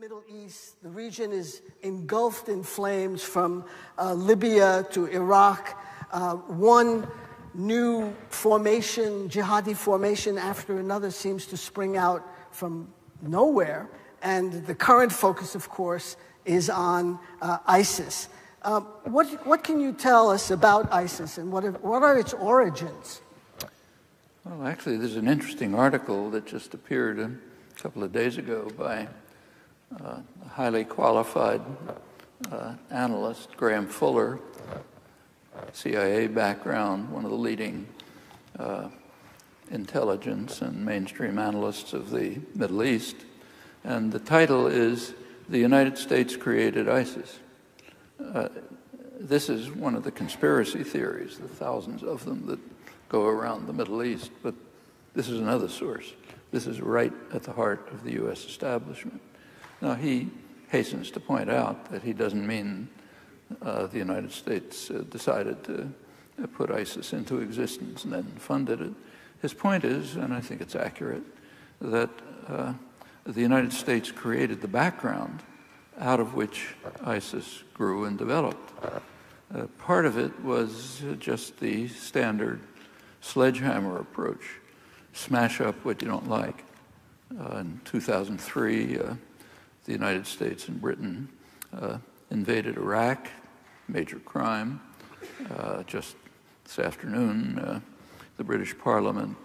Middle East. The region is engulfed in flames from Libya to Iraq. One new formation, jihadi formation after another, seems to spring out from nowhere. And the current focus, of course, is on ISIS. What can you tell us about ISIS, and what are its origins? Well, actually, there's an interesting article that just appeared a couple of days ago by a highly qualified analyst, Graham Fuller, CIA background, one of the leading intelligence and mainstream analysts of the Middle East. And the title is "The United States Created ISIS." This is one of the conspiracy theories, the thousands of them that go around the Middle East, but this is another source. This is right at the heart of the U.S. establishment. Now, he hastens to point out that he doesn't mean the United States decided to put ISIS into existence and then funded it. His point is, and I think it's accurate, that the United States created the background out of which ISIS grew and developed. Part of it was just the standard sledgehammer approach, smash up what you don't like. In 2003, the United States and Britain invaded Iraq, major crime. Just this afternoon, the British Parliament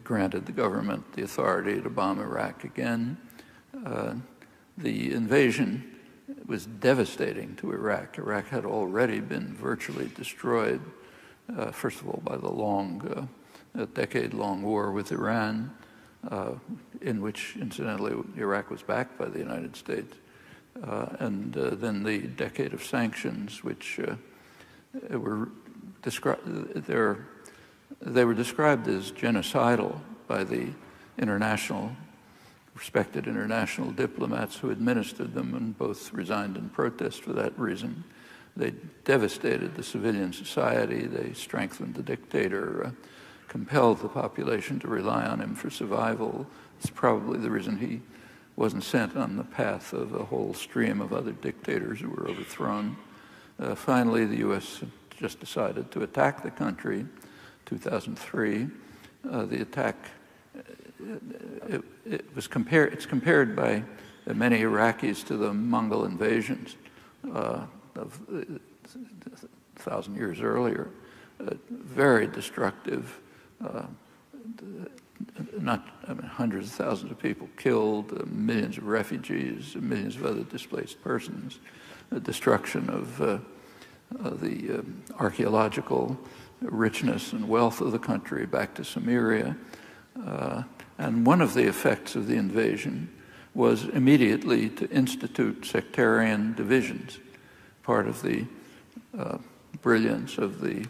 granted the government the authority to bomb Iraq again. The invasion was devastating to Iraq. Iraq had already been virtually destroyed, first of all, by the long, decade-long war with Iran, in which, incidentally, Iraq was backed by the United States, and then the decade of sanctions, which were described as genocidal by the respected international diplomats who administered them, and both resigned in protest for that reason. They devastated the civilian society. They strengthened the dictator, compelled the population to rely on him for survival. It's probably the reason he wasn't sent on the path of a whole stream of other dictators who were overthrown. Finally, the U.S. just decided to attack the country. 2003, the attack. It's compared by many Iraqis to the Mongol invasions of 1,000 years earlier. Very destructive. Hundreds of thousands of people killed, millions of refugees, millions of other displaced persons, the destruction of the archaeological richness and wealth of the country back to Sumeria. And one of the effects of the invasion was immediately to institute sectarian divisions. Part of the brilliance of the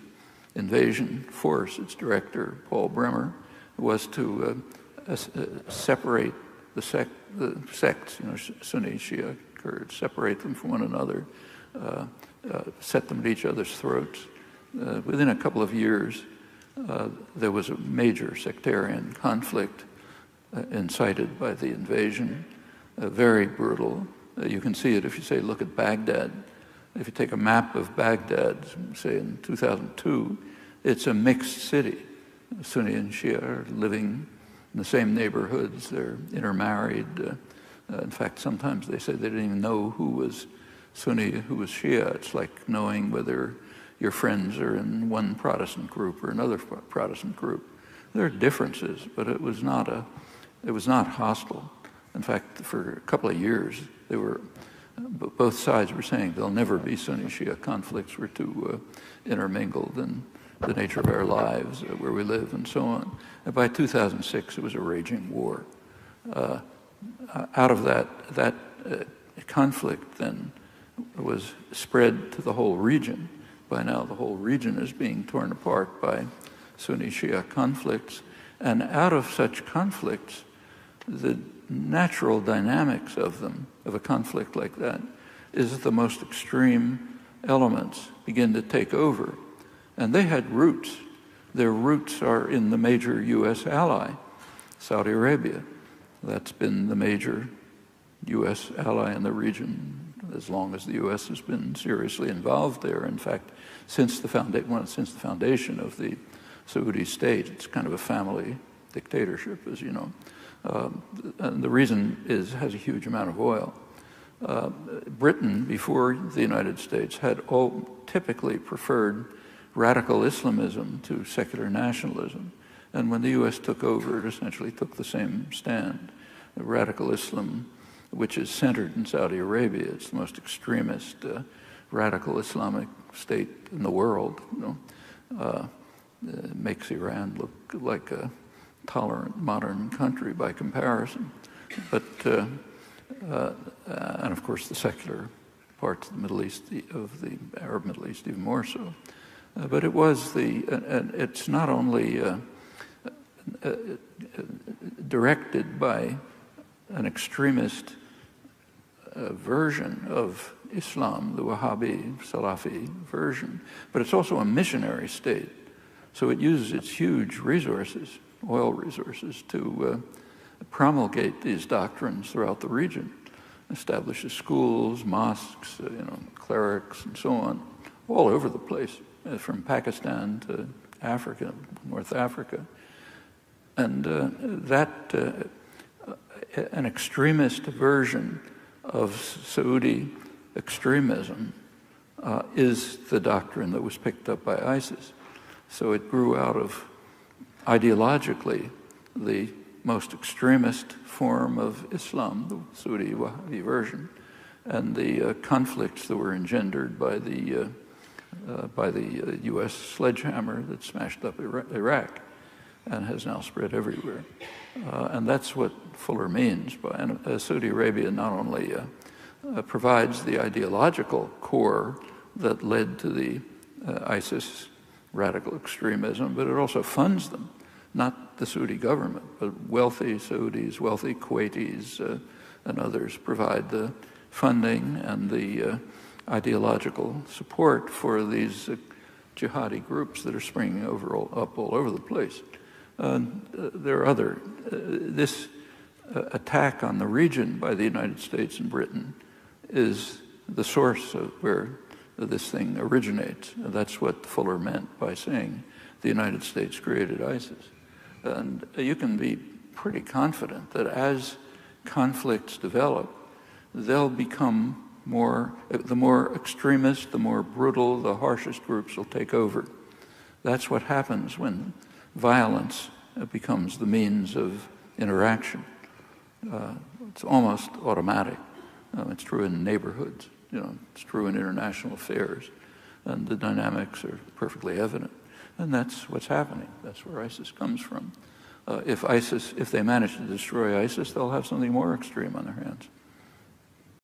invasion force, its director, Paul Bremer, was to separate the sects, Sunni, Shia, Kurds, separate them from one another, set them at each other's throats. Within a couple of years, there was a major sectarian conflict incited by the invasion, very brutal. You can see it if you say, look at Baghdad. If you take a map of Baghdad, say in 2002, it's a mixed city. Sunni and Shia are living in the same neighborhoods. They're intermarried. In fact, sometimes they say they didn't even know who was Sunni, who was Shia. It's like knowing whether your friends are in one Protestant group or another Protestant group. There are differences, but it was not hostile. In fact, for a couple of years, both sides were saying there'll never be Sunni-Shia conflicts. We're too intermingled in the nature of our lives, where we live, and so on. And by 2006, it was a raging war. Out of that conflict then was spread to the whole region. By now, the whole region is being torn apart by Sunni-Shia conflicts. And out of such conflicts, the natural dynamics of a conflict like that, is the most extreme elements begin to take over. And they had roots. Their roots are in the major U.S. ally, Saudi Arabia. That's been the major U.S. ally in the region as long as the U.S. has been seriously involved there. In fact, since the foundation of the Saudi state, it's kind of a family dictatorship, as you know. And the reason has a huge amount of oil. Britain, before the United States, had typically preferred radical Islamism to secular nationalism. And when the U.S. took over, it essentially took the same stand. Radical Islam, which is centered in Saudi Arabia, it's the most extremist radical Islamic state in the world, makes Iran look like a tolerant modern country by comparison. But and of course the secular parts of the Middle East, of the Arab Middle East, even more so. But it was and it's not only directed by an extremist version of Islam, the Wahhabi, Salafi version, but it's also a missionary state. So it uses its huge resources, oil resources, to promulgate these doctrines throughout the region, establishes schools, mosques, clerics, and so on, all over the place, from Pakistan to Africa, North Africa. And an extremist version of Saudi extremism is the doctrine that was picked up by ISIS. So it grew out of, ideologically, the most extremist form of Islam, the Saudi Wahhabi version, and the conflicts that were engendered by the U.S. sledgehammer that smashed up Iraq and has now spread everywhere. And that's what Fuller means by, and Saudi Arabia not only provides the ideological core that led to the ISIS radical extremism, but it also funds them, not the Saudi government, but wealthy Saudis, wealthy Kuwaitis, and others provide the funding and the ideological support for these jihadi groups that are springing up all over the place. There are other. This attack on the region by the United States and Britain is the source of where this thing originates. That's what Fuller meant by saying the United States created ISIS. And you can be pretty confident that as conflicts develop, they'll become the more extremist, the more brutal, the harshest groups will take over. That's what happens when violence becomes the means of interaction. It's almost automatic. It's true in neighborhoods. It's true in international affairs, and the dynamics are perfectly evident. And that's what's happening. That's where ISIS comes from. If they manage to destroy ISIS, they'll have something more extreme on their hands.